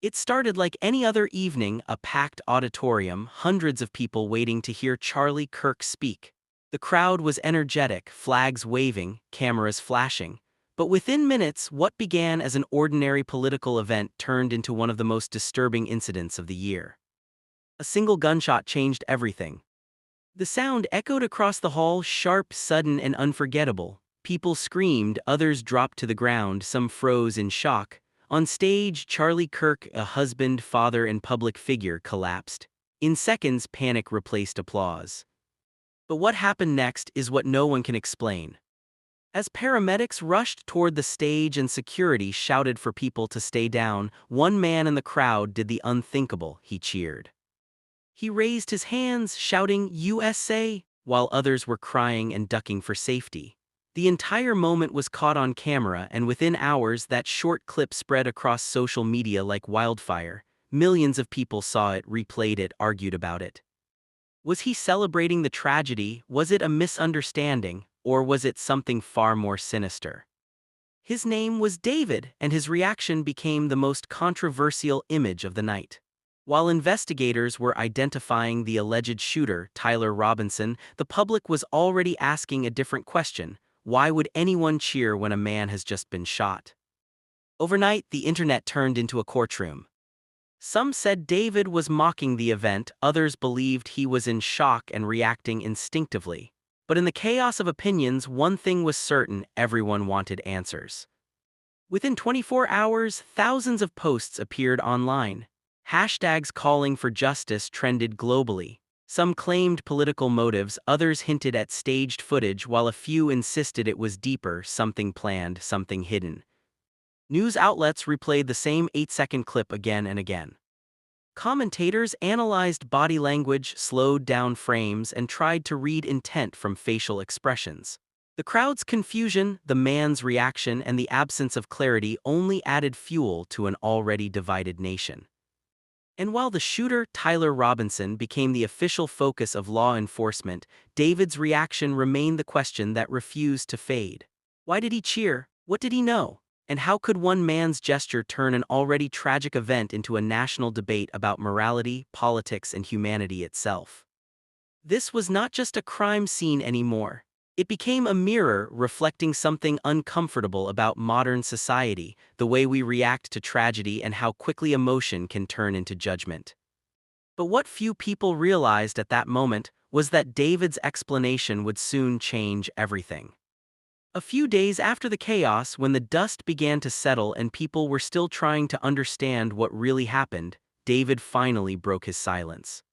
It started like any other evening, a packed auditorium, hundreds of people waiting to hear Charlie Kirk speak. The crowd was energetic, flags waving, cameras flashing. But within minutes, what began as an ordinary political event turned into one of the most disturbing incidents of the year. A single gunshot changed everything. The sound echoed across the hall, sharp, sudden, and unforgettable. People screamed, others dropped to the ground, some froze in shock. On stage, Charlie Kirk, a husband, father, and public figure, collapsed. In seconds, panic replaced applause. But what happened next is what no one can explain. As paramedics rushed toward the stage and security shouted for people to stay down, one man in the crowd did the unthinkable. He cheered. He raised his hands, shouting, "USA!" while others were crying and ducking for safety. The entire moment was caught on camera, and within hours that short clip spread across social media like wildfire. Millions of people saw it, replayed it, argued about it. Was he celebrating the tragedy? Was it a misunderstanding? Or was it something far more sinister? His name was David, and his reaction became the most controversial image of the night. While investigators were identifying the alleged shooter, Tyler Robinson, the public was already asking a different question. Why would anyone cheer when a man has just been shot? Overnight, the internet turned into a courtroom. Some said David was mocking the event, others believed he was in shock and reacting instinctively. But in the chaos of opinions, one thing was certain: everyone wanted answers. Within 24 hours, thousands of posts appeared online. Hashtags calling for justice trended globally. Some claimed political motives, others hinted at staged footage, while a few insisted it was deeper, something planned, something hidden. News outlets replayed the same 8-second clip again and again. Commentators analyzed body language, slowed down frames, and tried to read intent from facial expressions. The crowd's confusion, the man's reaction, and the absence of clarity only added fuel to an already divided nation. And while the shooter, Tyler Robinson, became the official focus of law enforcement, David's reaction remained the question that refused to fade. Why did he cheer? What did he know? And how could one man's gesture turn an already tragic event into a national debate about morality, politics, and humanity itself? This was not just a crime scene anymore. It became a mirror reflecting something uncomfortable about modern society, the way we react to tragedy and how quickly emotion can turn into judgment. But what few people realized at that moment was that David's explanation would soon change everything. A few days after the chaos, when the dust began to settle and people were still trying to understand what really happened, David finally broke his silence.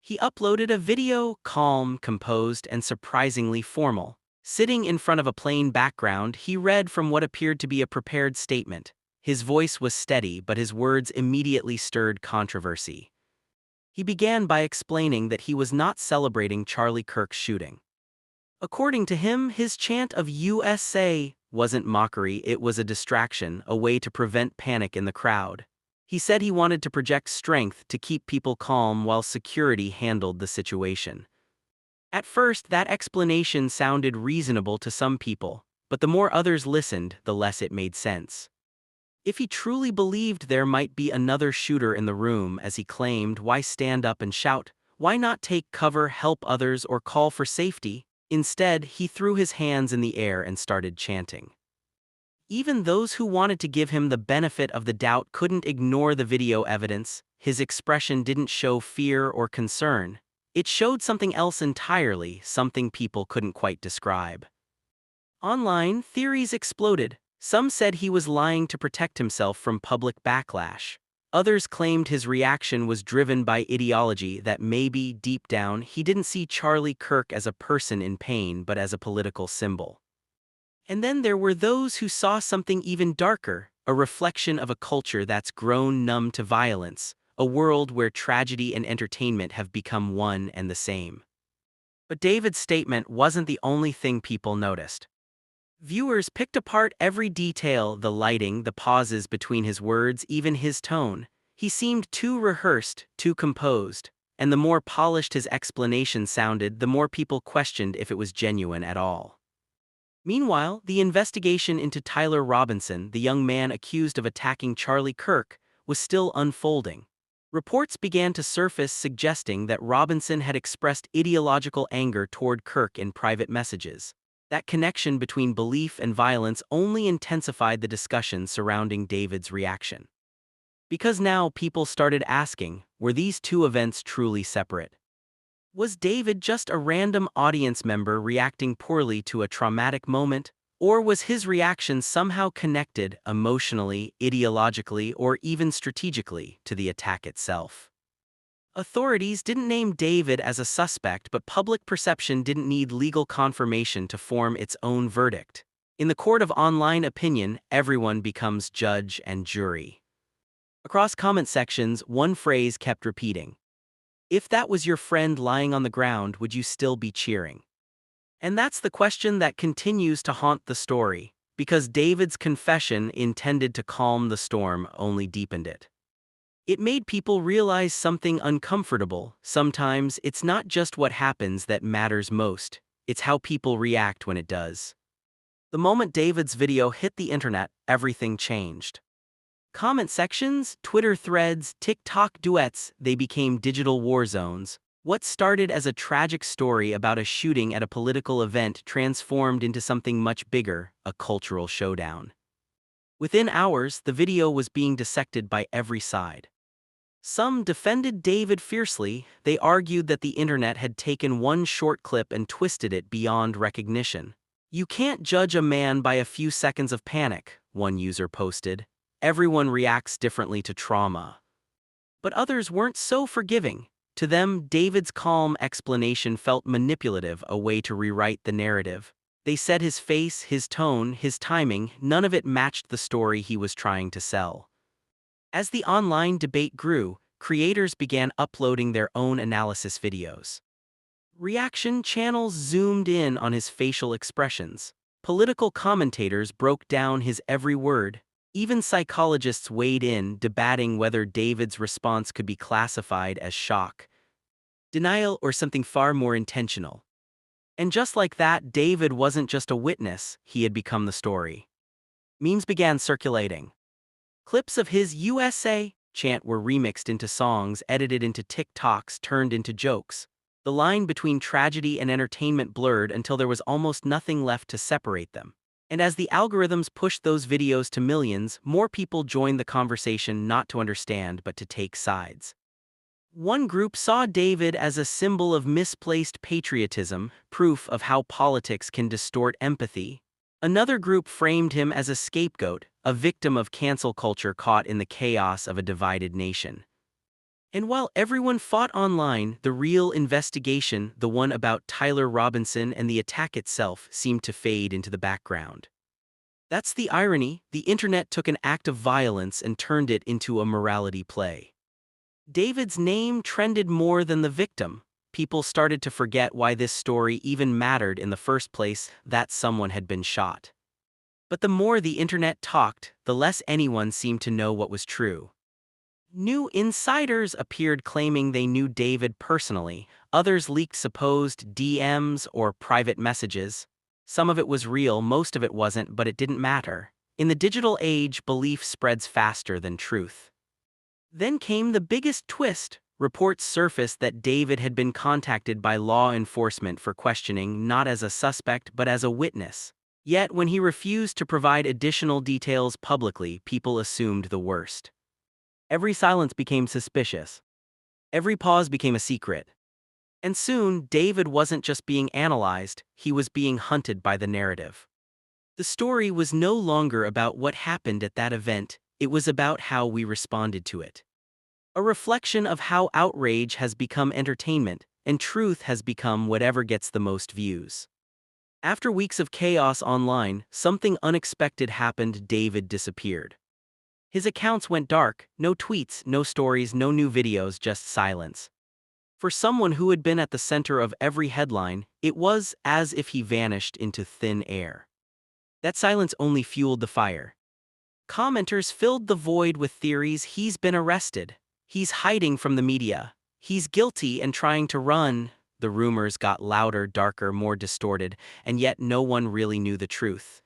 He uploaded a video, calm, composed, and surprisingly formal. Sitting in front of a plain background, he read from what appeared to be a prepared statement. His voice was steady, but his words immediately stirred controversy. He began by explaining that he was not celebrating Charlie Kirk's shooting. According to him, his chant of USA wasn't mockery, it was a distraction, a way to prevent panic in the crowd. He said he wanted to project strength to keep people calm while security handled the situation. At first, that explanation sounded reasonable to some people, but the more others listened, the less it made sense. If he truly believed there might be another shooter in the room, as he claimed, why stand up and shout? Why not take cover, help others, or call for safety? Instead, he threw his hands in the air and started chanting. Even those who wanted to give him the benefit of the doubt couldn't ignore the video evidence. His expression didn't show fear or concern. It showed something else entirely, something people couldn't quite describe. Online, theories exploded. Some said he was lying to protect himself from public backlash. Others claimed his reaction was driven by ideology, that maybe, deep down, he didn't see Charlie Kirk as a person in pain but as a political symbol. And then there were those who saw something even darker, a reflection of a culture that's grown numb to violence, a world where tragedy and entertainment have become one and the same. But David's statement wasn't the only thing people noticed. Viewers picked apart every detail: the lighting, the pauses between his words, even his tone. He seemed too rehearsed, too composed, and the more polished his explanation sounded, the more people questioned if it was genuine at all. Meanwhile, the investigation into Tyler Robinson, the young man accused of attacking Charlie Kirk, was still unfolding. Reports began to surface suggesting that Robinson had expressed ideological anger toward Kirk in private messages. That connection between belief and violence only intensified the discussion surrounding David's reaction. Because now people started asking, were these two events truly separate? Was David just a random audience member reacting poorly to a traumatic moment? Or was his reaction somehow connected emotionally, ideologically, or even strategically to the attack itself? Authorities didn't name David as a suspect, but public perception didn't need legal confirmation to form its own verdict. In the court of online opinion, everyone becomes judge and jury. Across comment sections, one phrase kept repeating. If that was your friend lying on the ground, would you still be cheering? And that's the question that continues to haunt the story, because David's confession intended to calm the storm only deepened it. It made people realize something uncomfortable. Sometimes it's not just what happens that matters most, it's how people react when it does. The moment David's video hit the internet, everything changed. Comment sections, Twitter threads, TikTok duets, they became digital war zones. What started as a tragic story about a shooting at a political event transformed into something much bigger, a cultural showdown. Within hours, the video was being dissected by every side. Some defended David fiercely. They argued that the internet had taken one short clip and twisted it beyond recognition. You can't judge a man by a few seconds of panic, one user posted. Everyone reacts differently to trauma. But others weren't so forgiving. To them, David's calm explanation felt manipulative, a way to rewrite the narrative. They said his face, his tone, his timing, none of it matched the story he was trying to sell. As the online debate grew, creators began uploading their own analysis videos. Reaction channels zoomed in on his facial expressions. Political commentators broke down his every word. Even psychologists weighed in, debating whether David's response could be classified as shock, denial, or something far more intentional. And just like that, David wasn't just a witness, he had become the story. Memes began circulating. Clips of his USA chant were remixed into songs, edited into TikToks, turned into jokes. The line between tragedy and entertainment blurred until there was almost nothing left to separate them. And as the algorithms pushed those videos to millions, more people joined the conversation not to understand but to take sides. One group saw David as a symbol of misplaced patriotism, proof of how politics can distort empathy. Another group framed him as a scapegoat, a victim of cancel culture caught in the chaos of a divided nation. And while everyone fought online, the real investigation, the one about Tyler Robinson and the attack itself, seemed to fade into the background. That's the irony. The internet took an act of violence and turned it into a morality play. David's name trended more than the victim. People started to forget why this story even mattered in the first place, that someone had been shot. But the more the internet talked, the less anyone seemed to know what was true. New insiders appeared claiming they knew David personally. Others leaked supposed DMs or private messages. Some of it was real, most of it wasn't, but it didn't matter. In the digital age, belief spreads faster than truth. Then came the biggest twist. Reports surfaced that David had been contacted by law enforcement for questioning, not as a suspect but as a witness. Yet, when he refused to provide additional details publicly, people assumed the worst. Every silence became suspicious. Every pause became a secret. And soon, David wasn't just being analyzed, he was being hunted by the narrative. The story was no longer about what happened at that event, it was about how we responded to it. A reflection of how outrage has become entertainment, and truth has become whatever gets the most views. After weeks of chaos online, something unexpected happened. David disappeared. His accounts went dark, no tweets, no stories, no new videos, just silence. For someone who had been at the center of every headline, it was as if he vanished into thin air. That silence only fueled the fire. Commenters filled the void with theories: he's been arrested, he's hiding from the media, he's guilty and trying to run. The rumors got louder, darker, more distorted, and yet no one really knew the truth.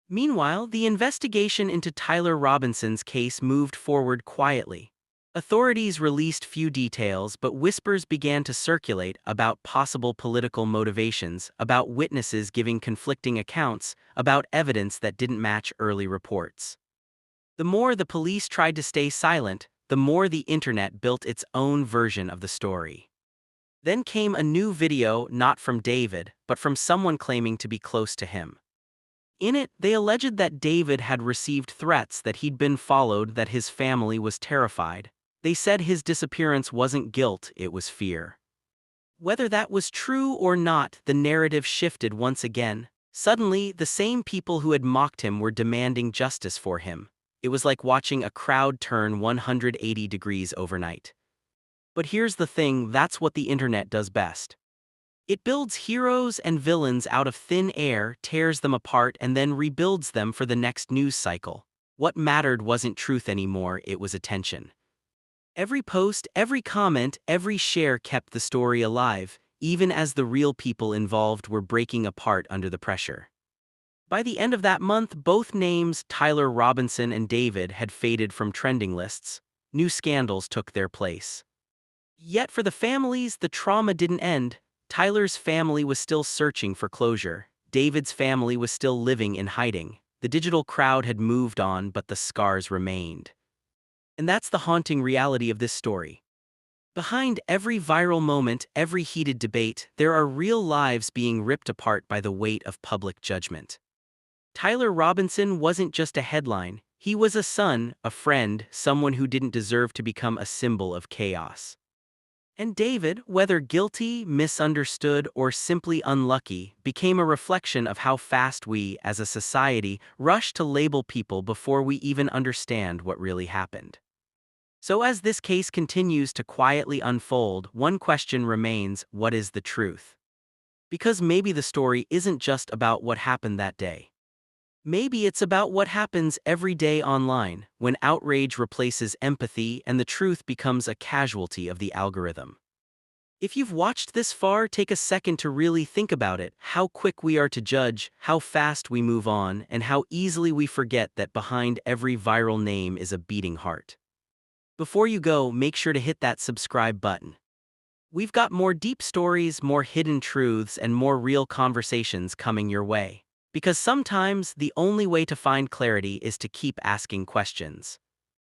Meanwhile, the investigation into Tyler Robinson's case moved forward quietly. Authorities released few details, but whispers began to circulate about possible political motivations, about witnesses giving conflicting accounts, about evidence that didn't match early reports. The more the police tried to stay silent, the more the internet built its own version of the story. Then came a new video, not from David, but from someone claiming to be close to him. In it, they alleged that David had received threats, that he'd been followed, that his family was terrified. They said his disappearance wasn't guilt, it was fear. Whether that was true or not, the narrative shifted once again. Suddenly, the same people who had mocked him were demanding justice for him. It was like watching a crowd turn 180 degrees overnight. But here's the thing, that's what the internet does best. It builds heroes and villains out of thin air, tears them apart, and then rebuilds them for the next news cycle. What mattered wasn't truth anymore, it was attention. Every post, every comment, every share kept the story alive, even as the real people involved were breaking apart under the pressure. By the end of that month, both names, Tyler Robinson and David, had faded from trending lists. New scandals took their place. Yet for the families, the trauma didn't end. Tyler's family was still searching for closure. David's family was still living in hiding. The digital crowd had moved on, but the scars remained. And that's the haunting reality of this story. Behind every viral moment, every heated debate, there are real lives being ripped apart by the weight of public judgment. Tyler Robinson wasn't just a headline. He was a son, a friend, someone who didn't deserve to become a symbol of chaos. And David, whether guilty, misunderstood, or simply unlucky, became a reflection of how fast we, as a society, rush to label people before we even understand what really happened. So as this case continues to quietly unfold, one question remains: what is the truth? Because maybe the story isn't just about what happened that day. Maybe it's about what happens every day online, when outrage replaces empathy and the truth becomes a casualty of the algorithm. If you've watched this far, take a second to really think about it: how quick we are to judge, how fast we move on, and how easily we forget that behind every viral name is a beating heart. Before you go, make sure to hit that subscribe button. We've got more deep stories, more hidden truths, and more real conversations coming your way. Because sometimes the only way to find clarity is to keep asking questions.